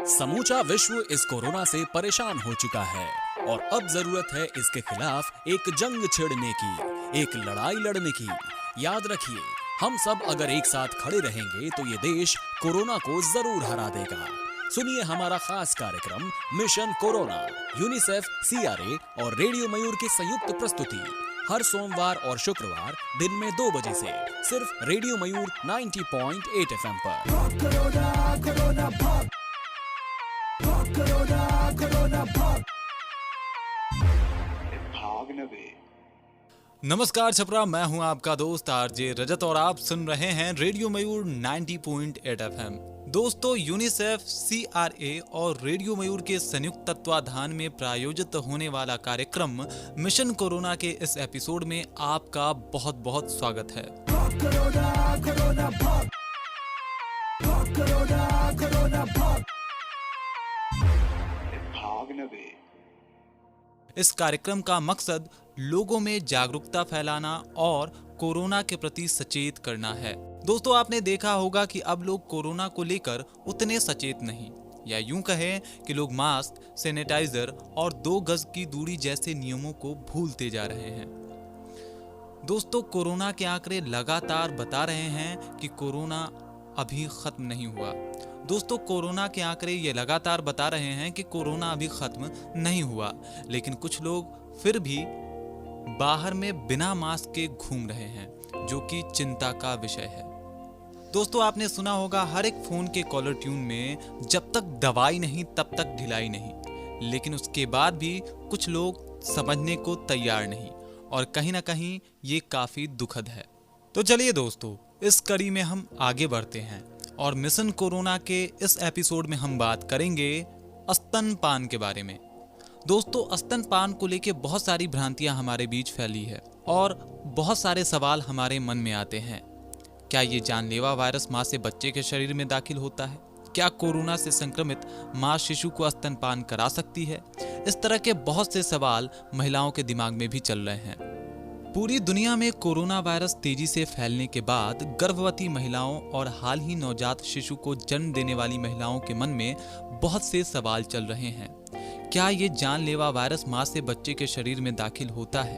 समूचा विश्व इस कोरोना से परेशान हो चुका है और अब जरूरत है इसके खिलाफ एक जंग छेड़ने की, एक लड़ाई लड़ने की। याद रखिए, हम सब अगर एक साथ खड़े रहेंगे तो ये देश कोरोना को जरूर हरा देगा। सुनिए हमारा खास कार्यक्रम मिशन कोरोना, यूनिसेफ, CRA और रेडियो मयूर की संयुक्त प्रस्तुति, हर सोमवार और शुक्रवार दिन में 2 बजे से सिर्फ रेडियो मयूर 90.8 FM पर। नमस्कार छपरा, मैं हूं आपका दोस्त आरजे रजत और आप सुन रहे हैं रेडियो मयूर 90.8 FM। दोस्तों, यूनिसेफ, CRA और रेडियो मयूर के संयुक्त तत्वाधान में प्रायोजित होने वाला कार्यक्रम मिशन कोरोना के इस एपिसोड में आपका बहुत बहुत स्वागत है। इस कार्यक्रम का मकसद लोगों में जागरूकता फैलाना और कोरोना के प्रति सचेत करना है। दोस्तों, आपने देखा होगा कि अब लोग कोरोना को लेकर उतने सचेत नहीं, या यूं कहें कि लोग मास्क, सैनिटाइजर और 2 गज की दूरी जैसे नियमों को भूलते जा रहे हैं। दोस्तों, कोरोना के आंकड़े लगातार बता रहे हैं कि कोरोना अभी खत्म नहीं हुआ। दोस्तों, कोरोना के आंकड़े ये लगातार बता रहे हैं कि कोरोना अभी खत्म नहीं हुआ, लेकिन कुछ लोग फिर भी बाहर में बिना मास्क के घूम रहे हैं, जो कि चिंता का विषय है। दोस्तों, आपने सुना होगा हर एक फोन के कॉलर ट्यून में जब तक दवाई नहीं तब तक ढिलाई नहीं, लेकिन उसके बाद भी कुछ लोग समझने को तैयार नहीं, और कहीं ना कहीं ये काफी दुखद है। तो चलिए दोस्तों, इस कड़ी में हम आगे बढ़ते हैं और मिशन कोरोना के इस एपिसोड में हम बात करेंगे स्तनपान के बारे में। दोस्तों, स्तनपान को लेके बहुत सारी भ्रांतियां हमारे बीच फैली है और बहुत सारे सवाल हमारे मन में आते हैं। क्या ये जानलेवा वायरस मां से बच्चे के शरीर में दाखिल होता है? क्या कोरोना से संक्रमित मां शिशु को स्तनपान करा सकती है? इस तरह के बहुत से सवाल महिलाओं के दिमाग में भी चल रहे हैं। पूरी दुनिया में कोरोना वायरस तेजी से फैलने के बाद गर्भवती महिलाओं और हाल ही नवजात शिशु को जन्म देने वाली महिलाओं के मन में बहुत से सवाल चल रहे हैं। क्या ये जानलेवा वायरस मां से बच्चे के शरीर में दाखिल होता है?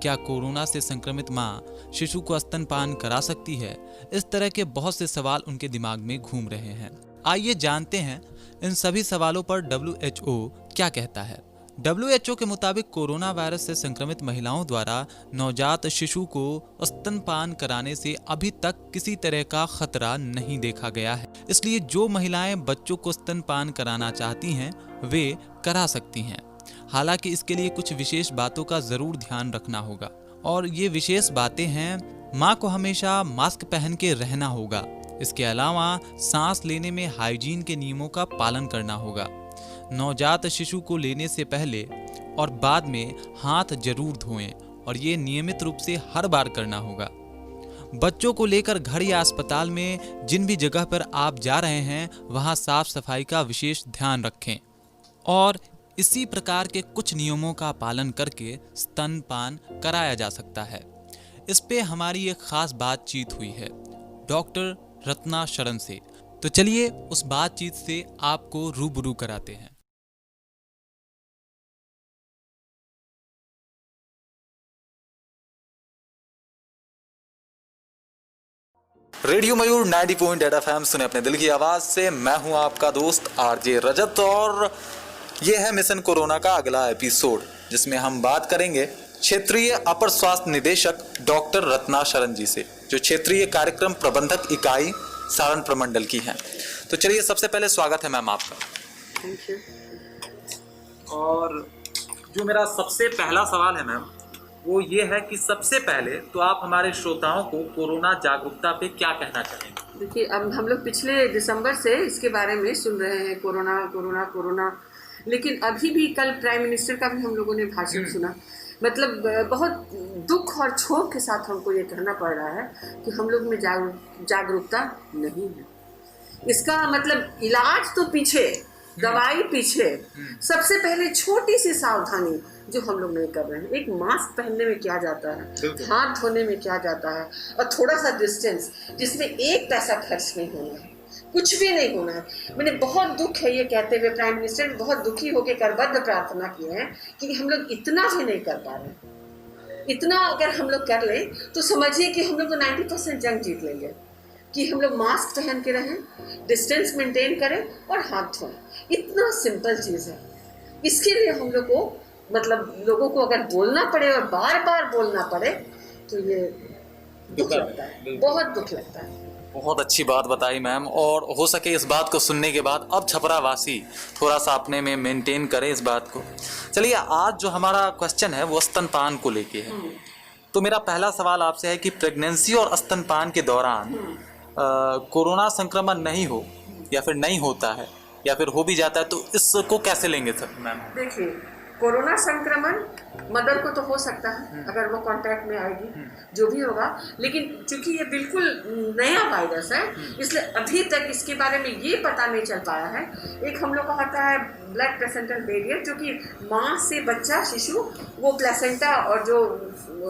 क्या कोरोना से संक्रमित मां शिशु को स्तनपान करा सकती है? इस तरह के बहुत से सवाल उनके दिमाग में घूम रहे हैं। आइए जानते हैं इन सभी सवालों पर WHO क्या कहता है। WHO के मुताबिक कोरोना वायरस से संक्रमित महिलाओं द्वारा नवजात शिशु को स्तनपान कराने से अभी तक किसी तरह का खतरा नहीं देखा गया है। इसलिए जो महिलाएं बच्चों को स्तनपान कराना चाहती हैं वे करा सकती हैं। हालांकि इसके लिए कुछ विशेष बातों का जरूर ध्यान रखना होगा, और ये विशेष बातें हैं, माँ को हमेशा मास्क पहन के रहना होगा। इसके अलावा सांस लेने में हाइजीन के नियमों का पालन करना होगा। नवजात शिशु को लेने से पहले और बाद में हाथ जरूर धोएं, और ये नियमित रूप से हर बार करना होगा। बच्चों को लेकर घर या अस्पताल में जिन भी जगह पर आप जा रहे हैं वहां साफ सफाई का विशेष ध्यान रखें, और इसी प्रकार के कुछ नियमों का पालन करके स्तनपान कराया जा सकता है। इस पे हमारी एक खास बातचीत हुई है डॉक्टर रत्ना शरण से। तो चलिए उस बातचीत से आपको रूबरू कराते हैं। रेडियो मयूर 90.8 FM सुने अपने दिल की आवाज से। मैं हूं आपका दोस्त आरजे रजत, और ये है मिशन कोरोना का अगला एपिसोड, जिसमें हम बात करेंगे क्षेत्रीय अपर स्वास्थ्य निदेशक डॉक्टर रत्ना शरण जी से, जो क्षेत्रीय कार्यक्रम प्रबंधक इकाई सारण प्रमंडल की हैं। तो चलिए, सबसे पहले स्वागत है मैम आपका। Thank you. और जो मेरा सबसे पहला सवाल है मैम, वो ये है कि सबसे पहले तो आप हमारे श्रोताओं को कोरोना जागरूकता पे क्या कहना चाहेंगे? देखिए, अब हम लोग पिछले दिसंबर से इसके बारे में सुन रहे हैं, कोरोना कोरोना कोरोना, लेकिन अभी भी कल प्राइम मिनिस्टर का भी हम लोगों ने भाषण सुना। मतलब बहुत दुख और क्षोभ के साथ हमको ये कहना पड़ रहा है कि हम लोग में जागरूकता नहीं है। इसका मतलब इलाज तो पीछे, दवाई पीछे, सबसे पहले छोटी सी सावधानी जो हम लोग नहीं कर रहे हैं। एक मास्क पहनने में क्या जाता है, हाथ धोने में क्या जाता है, और थोड़ा सा डिस्टेंस जिसमें 1 पैसा खर्च नहीं होना है। कुछ भी नहीं होना है। मैंने बहुत दुख है ये कहते हुए, प्राइम मिनिस्टर ने बहुत दुखी होकर करबद्ध प्रार्थना की है कि हम लोग इतना भी नहीं कर पा रहे। इतना अगर हम लोग कर लें तो समझिए कि हम लोग तो 90% जंग जीत लेंगे, कि हम लोग मास्क पहन के रहें, डिस्टेंस मेंटेन करें और हाथ धोएं। इतना सिंपल चीज़ है। इसके लिए हम लोग को मतलब लोगों को अगर बोलना पड़े और बार बार बोलना पड़े तो ये दुख लगता है, बहुत दुख लगता है। बहुत अच्छी बात बताई मैम, और हो सके इस बात को सुनने के बाद अब छपरा वासी थोड़ा सा अपने में मेंटेन करें इस बात को। चलिए, आज जो हमारा क्वेश्चन है वो स्तनपान को लेके है। तो मेरा पहला सवाल आपसे है कि प्रेगनेंसी और स्तनपान के दौरान कोरोना संक्रमण नहीं हो या फिर नहीं होता है या फिर हो भी जाता है तो इसको कैसे लेंगे सर मैम? देखिए, कोरोना संक्रमण मदर को तो हो सकता है अगर वो कांटेक्ट में आएगी, जो भी होगा, लेकिन चूंकि ये बिल्कुल नया वायरस है इसलिए अभी तक इसके बारे में ये पता नहीं चल पाया है। एक हम लोग का होता है ब्लड प्लेसेंटल बैरियर, जो कि माँ से बच्चा शिशु वो प्लेसेंटा और जो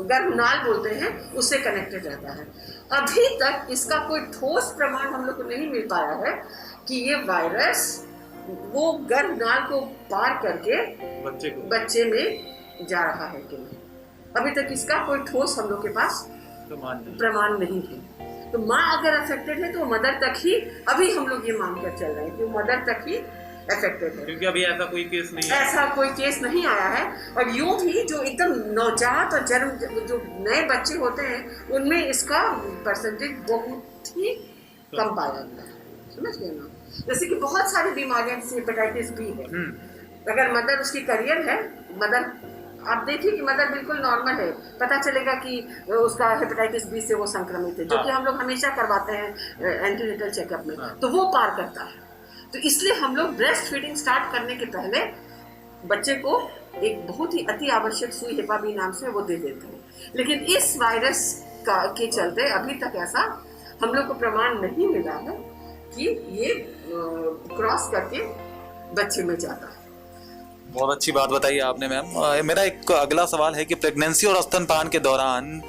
गर्भनाल बोलते हैं उससे कनेक्टेड रहता है। अभी तक इसका कोई ठोस प्रमाण हम लोग को नहीं मिल पाया है कि ये वायरस वो गर्भनाल को पार करके बच्चे में जा रहा है कि नहीं। अभी तक इसका कोई ठोस हम लोग के पास प्रमाण नहीं है। तो माँ अगर अफेक्टेड है तो मदर तक ही अभी हम लोग ये मानकर चल रहे हैं कि मदर तक ही अफेक्टेड है, क्योंकि अभी ऐसा कोई केस नहीं है। ऐसा कोई केस नहीं आया है। और यूं भी जो एकदम नवजात और जन्म जो नए बच्चे होते हैं उनमें इसका परसेंटेज बहुत ही कम पाया जाता है। समझ गए ना? जैसे कि बहुत सारी बीमारियां जैसे हेपेटाइटिस बी है, अगर मदर उसकी करियर है, मदर आप देखिए कि मदर बिल्कुल नॉर्मल है, पता चलेगा कि उसका हेपेटाइटिस बी से वो संक्रमित है, जो कि हम लोग हमेशा करवाते हैं एंटीनेटल चेकअप में, तो वो पार करता है। तो इसलिए हम लोग ब्रेस्ट फीडिंग स्टार्ट करने के पहले बच्चे को एक बहुत ही अति आवश्यक सुई हेपा बी नाम से वो दे देते हैं। लेकिन इस वायरस के चलते अभी तक ऐसा हम लोग को प्रमाण नहीं मिला है कि ये क्रॉस करके बच्चे में जाता है। बहुत अच्छी बात बताई आपने मैम। मेरा एक अगला सवाल है कि प्रेगनेंसी और स्तनपान के दौरान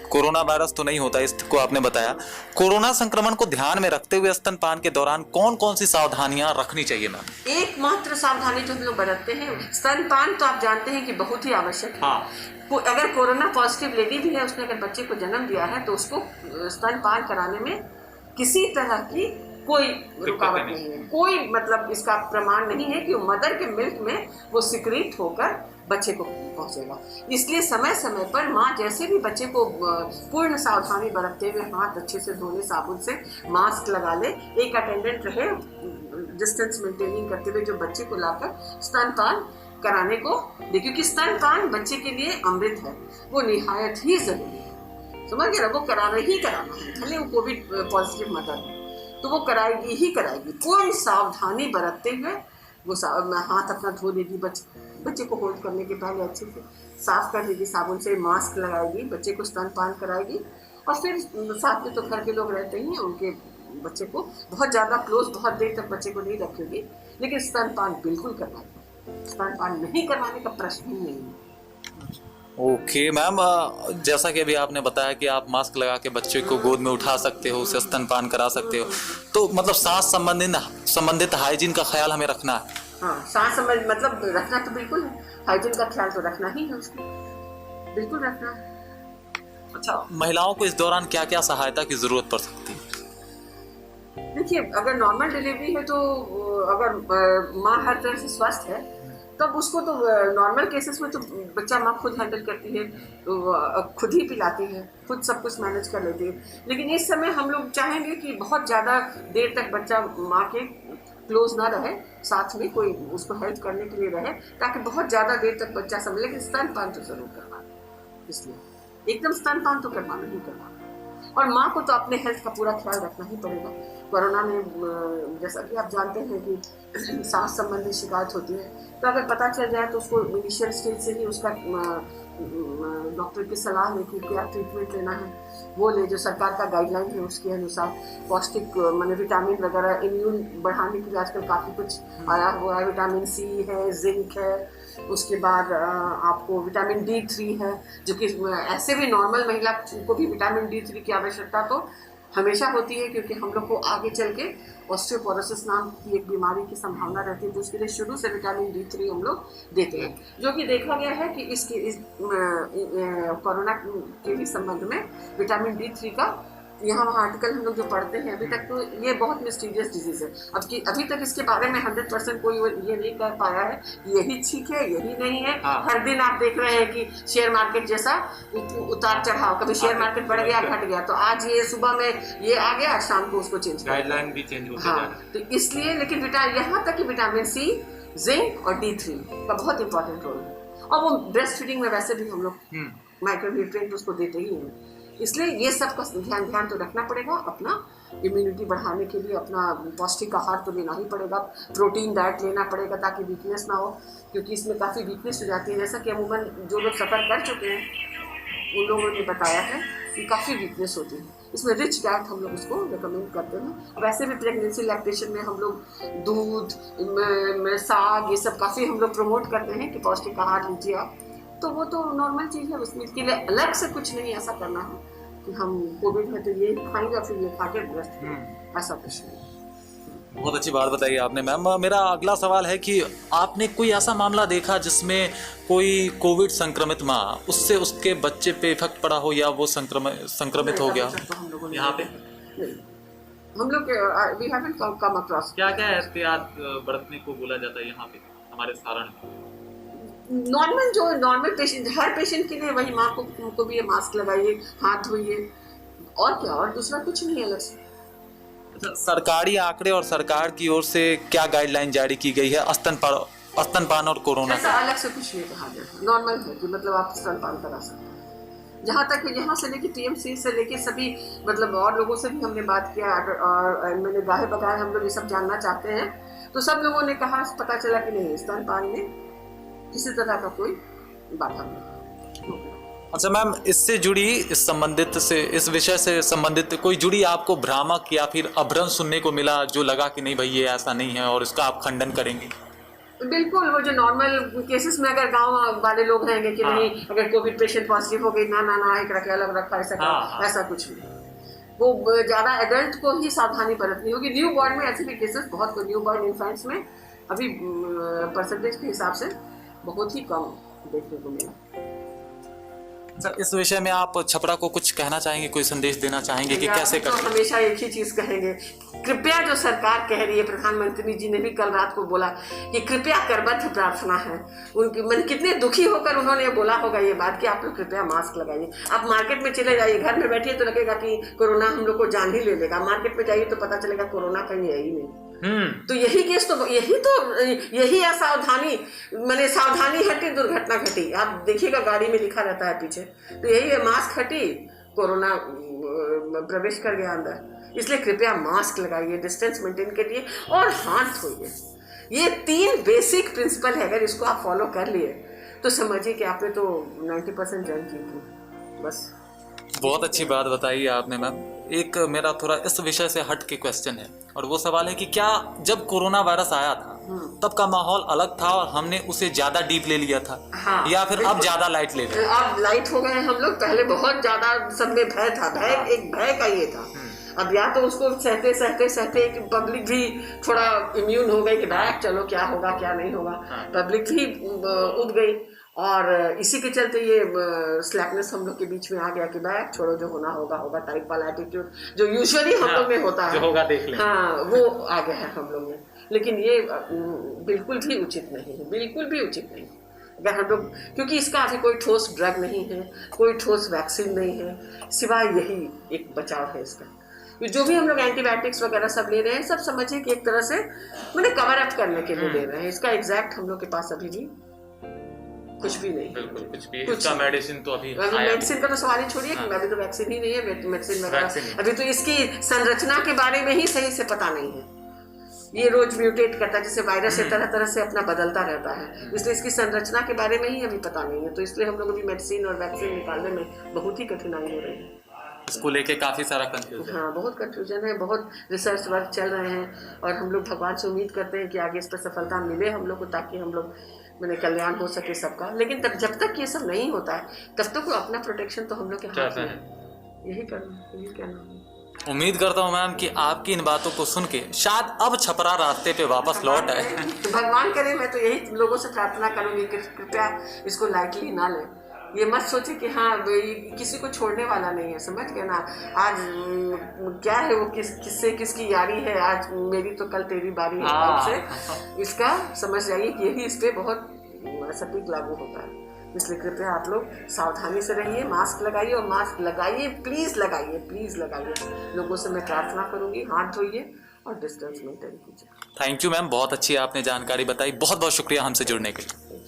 कोरोना वायरस तो नहीं होता, इसको आपने बताया। कोरोना संक्रमण को ध्यान में रखते हुए स्तनपान के दौरान कौन कौन सी सावधानियां रखनी चाहिए मैम? एकमात्र सावधानी जो हम लोग बरतते हैं, स्तनपान तो आप जानते हैं कि बहुत ही आवश्यक है। अगर कोरोना पॉजिटिव लेडी भी है, उसने अगर बच्चे को जन्म दिया है तो उसको स्तनपान कराने में किसी तरह की कोई रुकावट नहीं है। कोई मतलब इसका प्रमाण नहीं है कि मदर के मिल्क में वो सिक्रीट होकर बच्चे को पहुंचेगा। इसलिए समय समय पर माँ जैसे भी बच्चे को पूर्ण सावधानी बरतते हुए हाथ अच्छे से धोने, साबुन से, मास्क लगा ले, एक अटेंडेंट रहे डिस्टेंस मेंटेनिंग करते हुए जो बच्चे को लाकर स्तनपान कराने को दे, क्योंकि स्तनपान बच्चे के लिए अमृत है, वो निहायत ही जरूरी है। समझ गए ना? वो कराना ही कराना है, भले वो कोविड पॉजिटिव मदर है तो वो कराएगी ही कराएगी। कोई सावधानी बरतते हुए वो हाथ अपना धो देगी, बच्चे को होल्ड करने के पहले अच्छे से साफ कर देगी साबुन से, मास्क लगाएगी, बच्चे को स्तनपान कराएगी। और फिर साथ में तो घर के लोग रहते ही हैं, उनके बच्चे को बहुत ज़्यादा क्लोज बहुत देर तक बच्चे को नहीं रखेगी, लेकिन स्तनपान बिल्कुल करवाएगी। स्तनपान नहीं करवाने का प्रश्न ही नहीं है। ओके मैम, जैसा कि अभी आपने बताया कि आप मास्क लगा के बच्चे को गोद में उठा सकते हो, उसे स्तनपान करा सकते हो, तो मतलब सांस संबंधित हाइजीन का ख्याल हमें रखना है। हाँ, सांस संबंधित मतलब रखना तो बिल्कुल है, हाइजीन का ख्याल तो रखना ही है, उसको बिल्कुल रखना है। अच्छा, महिलाओं को इस दौरान क्या क्या सहायता की जरूरत पड़ सकती है? देखिए, अगर नॉर्मल डिलीवरी है तो अगर माँ हर तरह से स्वस्थ है तब उसको तो नॉर्मल केसेस में तो बच्चा माँ खुद हैंडल करती है, तो खुद ही पिलाती है, खुद सब कुछ मैनेज कर लेती है। लेकिन इस समय हम लोग चाहेंगे कि बहुत ज़्यादा देर तक बच्चा माँ के क्लोज ना रहे, साथ में कोई उसको हेल्प करने के लिए रहे, ताकि बहुत ज़्यादा देर तक बच्चा समझे। लेकिन स्तनपान तो जरूर करवाना, इसलिए एकदम स्तनपान तो करवाना ही करवाना। और माँ को तो अपने हेल्थ का पूरा ख्याल रखना ही पड़ेगा। कोरोना में जैसा कि आप जानते हैं कि सांस संबंधी शिकायत होती है, तो अगर पता चल जाए तो उसको इनिशियल स्टेज से ही उसका डॉक्टर की सलाह ले कि क्या ट्रीटमेंट लेना है वो ले, जो सरकार का गाइडलाइन है उसके अनुसार। पौष्टिक माने विटामिन वगैरह, इम्यून बढ़ाने के लिए आजकल काफ़ी कुछ आया हुआ है, विटामिन सी है, जिंक है, उसके बाद आपको विटामिन D3 है, जो कि ऐसे भी नॉर्मल महिला को भी विटामिन D3 की आवश्यकता तो हमेशा होती है, क्योंकि हम लोग को आगे चल के ऑस्टियोपोरोसिस नाम की एक बीमारी की संभावना रहती है, तो उसके लिए शुरू से विटामिन D3 हम लोग देते हैं, जो कि देखा गया है कि इस कोरोना के भी संबंध में विटामिन D3 का यहाँ वहाँ आर्टिकल हम लोग जो पढ़ते हैं अभी तक, तो ये बहुत मिस्टीरियस डिजीज है। अभी तक इसके बारे में 100% कोई ये नहीं कर पाया है यही ठीक है यही नहीं है। हर दिन आप देख रहे हैं कि शेयर मार्केट जैसा उतार चढ़ाव, कभी शेयर मार्केट बढ़ गया घट गया, तो आज ये सुबह में ये आ गया, शाम को उसको चेंज गाइडलाइन भी चेंज हो हाँ, तो इसलिए लेकिन यहाँ तक कि विटामिन C, जिंक और D3 का बहुत इंपॉर्टेंट रोल है, और वो ब्रेस्ट फीडिंग में वैसे भी हम लोग माइक्रोन्यूट्रिएंट उसको देते ही हैं। इसलिए ये सब का ध्यान तो रखना पड़ेगा, अपना इम्यूनिटी बढ़ाने के लिए अपना पौष्टिक आहार तो लेना ही पड़ेगा, प्रोटीन डाइट लेना पड़ेगा ताकि वीकनेस ना हो, क्योंकि इसमें काफ़ी वीकनेस हो जाती है, जैसा कि अमूमन जो लोग सफ़र कर चुके हैं उन लोगों ने बताया है कि काफ़ी वीकनेस होती है। इसमें रिच डाइट हम लोग उसको रिकमेंड करते हैं। वैसे भी प्रेगनेंसी लैक्टेशन में हम लोग दूध, साग, ये सब काफ़ी हम लोग प्रमोट करते हैं कि पौष्टिक आहार लीजिए आप, तो वो तो नॉर्मल चीज़ है, उसमें इसके लिए अलग से कुछ नहीं ऐसा करना है कि हम कोविड में तो ये खाएंगे फिर ये खा के ग्रस्त, ऐसा कुछ नहीं। बहुत अच्छी बात बताई आपने मैम। मेरा अगला सवाल है कि आपने कोई ऐसा मामला देखा जिसमें कोई कोविड संक्रमित माँ, उससे उसके बच्चे पे इफेक्ट पड़ा हो या वो संक्रमित हो गया यहाँ पे? हम लोग वी हैवंट कम अक्रॉस। क्या क्या एहतियात बरतने को बोला जाता है यहाँ पे हमारे सारण में? नॉर्मल पेशेंट, हर पेशेंट के लिए वही, माँ को भी ये मास्क लगाइए, हाथ धोइए, और क्या, और दूसरा कुछ नहीं अलग से। सरकारी आंकड़े और सरकार की ओर से क्या गाइडलाइन जारी की गई है स्तनपान और कोरोना का? अलग से कुछ नहीं कहा गया, नॉर्मल है कि मतलब आप स्तनपान करा सकते हैं। जहाँ तक यहाँ से लेके TMC से लेके सभी मतलब और लोगों से भी हमने बात किया, और मैंने गाहे बगाहे हम लोग ये सब जानना चाहते हैं, तो सब लोगों ने कहा, पता चला कि नहीं, स्तनपान में किसी तरह का कोई बाधा नहीं। अच्छा मैम, इससे जुड़ी इस विषय से संबंधित कोई जुड़ी आपको भ्रामक या फिर अभ्रंश सुनने को मिला जो लगा कि नहीं भाई ये ऐसा नहीं है और इसका आप खंडन करेंगे? बिल्कुल, वो जो नॉर्मल केसेस में अगर गांव वाले लोग रहेंगे कि नहीं, अगर कोविड पेशेंट पॉजिटिव हो गई, ना एक रखे अलग रखा, ऐसा कुछ नहीं। वो ज़्यादा एडल्ट को ही सावधानी बरतनी होगी। न्यू बॉर्न में ऐसे भी केसेस बहुत, न्यू बॉर्न इन्फेंट्स में अभी परसेंटेज के हिसाब से बहुत ही कम देखने को मिला। सर, इस विषय में आप छपरा को कुछ कहना चाहेंगे, कोई संदेश देना चाहेंगे कि कैसे करें? तो हमेशा एक ही चीज कहेंगे, कृपया, जो सरकार कह रही है, प्रधानमंत्री जी ने भी कल रात को बोला कि कृपया करबद्ध प्रार्थना है उनकी, मन कितने दुखी होकर उन्होंने बोला होगा ये बात कि आप लोग कृपया मास्क लगाइए। आप मार्केट में चले जाइए, घर में बैठिए तो लगेगा कि कोरोना हम लोग को जान ही ले लेगा, मार्केट में जाइए तो पता चलेगा कोरोना कहीं है ही नहीं। तो यही केस, तो यही असावधानी, मैंने सावधानी हटी दुर्घटना घटी। आप देखिएगा गाड़ी में लिखा रहता है पीछे, तो यही है, मास्क हटी कोरोना प्रवेश कर गया अंदर। इसलिए कृपया मास्क लगाइए, डिस्टेंस मेंटेन करिए और हाथ धोइए। ये 3 बेसिक प्रिंसिपल है, अगर इसको आप फॉलो कर लिए तो समझिए कि आपने तो 90% जंग जीत ली। बस बहुत अच्छी बात बताई आपने मैम। एक मेरा थोड़ा इस विषय से हट के क्वेश्चन है, और वो सवाल है कि क्या जब कोरोना वायरस आया था तब का माहौल अलग था और हमने उसे ज्यादा डीप ले लिया था, या फिर अब ज्यादा लाइट ले लिया? अब लाइट हो गए हम लोग, पहले बहुत ज्यादा सब में भय था, एक भय का ये था। अब या तो उसको सहते पब्लिक भी थोड़ा इम्यून हो गई कि भाई चलो क्या होगा क्या नहीं होगा, पब्लिक भी उठ गई, और इसी के चलते ये स्लैकनेस हम लोग के बीच में आ गया कि भाई छोड़ो, जो होना होगा टाइप वाला एटीट्यूड जो यूजुअली हम लोग में होता है, होगा देख लें। वो आ गया है हम लोग में। लेकिन ये बिल्कुल भी उचित नहीं है, बिल्कुल भी उचित नहीं। अगर हम लोग, क्योंकि इसका अभी कोई ठोस ड्रग नहीं है, कोई ठोस वैक्सीन नहीं है, सिवाय यही एक बचाव है इसका। जो भी हम लोग एंटीबायोटिक्स वगैरह सब ले रहे हैं, सब समझिए कि एक तरह से मैंने कवर अप करने के लिए ले रहे हैं। इसका एग्जैक्ट हम लोग के पास अभी भी कुछ भी नहीं, बिल्कुल कुछ भी। इसका मेडिसिन तो अभी मेडिसिन का तो सवाल ही छोड़िए कि अभी तो वैक्सीन ही नहीं है, मेडिसिन वगैरह अभी तो इसकी संरचना के बारे में ही सही से पता नहीं है। ये रोज म्यूटेट करता है, जैसे वायरस है, तरह तरह से अपना बदलता रहता है, इसलिए इसकी संरचना के बारे में ही अभी पता नहीं है। तो इसलिए हम लोग अभी मेडिसिन और वैक्सीन निकालने में बहुत ही कठिनाई हो रही है। इसको लेके काफी सारा कंफ्यूजन। हाँ, बहुत कंफ्यूजन है, बहुत रिसर्च वर्क चल रहे हैं, और हम लोग भगवान से उम्मीद करते हैं कि आगे इस पर सफलता मिले हम लोग को, ताकि हम लोग मैंने कल्याण हो सके सबका। लेकिन तब जब तक ये सब नहीं होता है तब तक अपना प्रोटेक्शन तो हम लोग के हाथ में है, यही करना, यही कहना। उम्मीद करता हूँ मैम कि आपकी इन बातों को सुन के शायद अब छपरा रास्ते पे वापस लौट आए। तो भगवान करे, मैं तो यही लोगों से प्रार्थना करूंगी कि कृपया इसको लाइटली ना लें। ये मत सोचे कि हाँ किसी को छोड़ने वाला नहीं है, समझ गए ना। आज क्या है वो किससे किसकी यारी है, आज मेरी तो कल तेरी बारी है आपसे, इसका समझ जाइए कि यही इस पर बहुत सटीक लागू होता है। इसलिए कृपया आप लोग सावधानी से रहिए, मास्क लगाइए और मास्क लगाइए, प्लीज़ लगाइए, प्लीज़ लगाइए। लोगों से मैं प्रार्थना करूंगी, हाथ धोइए और डिस्टेंस मेंटेन कीजिए। थैंक यू मैम, बहुत अच्छी आपने जानकारी बताई, बहुत बहुत शुक्रिया हमसे जुड़ने के लिए।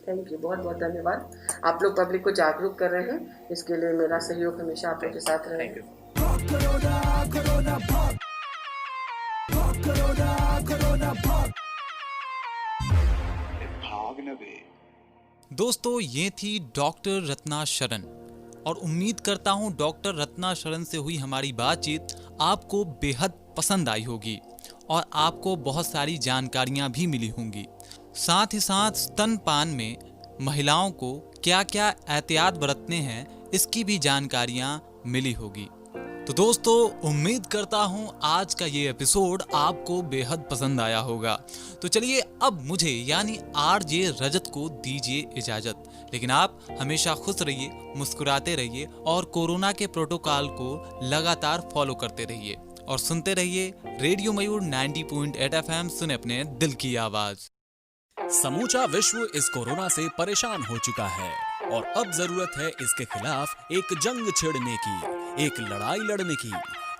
थैंक यू, बहुत बहुत धन्यवाद। आप लोग पब्लिक को जागरूक कर रहे हैं, इसके लिए मेरा सहयोग हमेशा आप लोग के साथ रहेगा। दोस्तों, ये थी डॉक्टर रत्ना शरण और उम्मीद करता हूँ डॉक्टर रत्ना शरण से हुई हमारी बातचीत आपको बेहद पसंद आई होगी और आपको बहुत सारी जानकारियाँ भी मिली होंगी। साथ ही साथ स्तनपान में महिलाओं को क्या क्या एहतियात बरतने हैं इसकी भी जानकारियाँ मिली होगी। तो दोस्तों, उम्मीद करता हूँ आज का ये एपिसोड आपको बेहद पसंद आया होगा। तो चलिए अब मुझे यानी आरजे रजत को दीजिए इजाजत, लेकिन आप हमेशा खुश रहिए, मुस्कुराते रहिए और कोरोना के प्रोटोकॉल को लगातार फॉलो करते रहिए और सुनते रहिए रेडियो मयूर 90.8 FM। सुने अपने दिल की आवाज। समूचा विश्व इस कोरोना से परेशान हो चुका है और अब जरूरत है इसके खिलाफ एक जंग छेड़ने की, एक लड़ाई लड़ने की।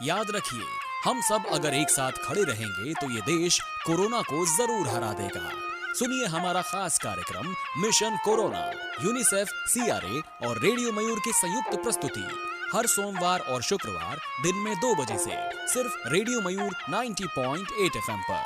याद रखिए, हम सब अगर एक साथ खड़े रहेंगे तो ये देश कोरोना को जरूर हरा देगा। सुनिए हमारा खास कार्यक्रम मिशन कोरोना, यूनिसेफ, CRA और रेडियो मयूर की संयुक्त प्रस्तुति हर सोमवार और शुक्रवार दिन में 2 बजे से सिर्फ रेडियो मयूर 90.8 FM पर।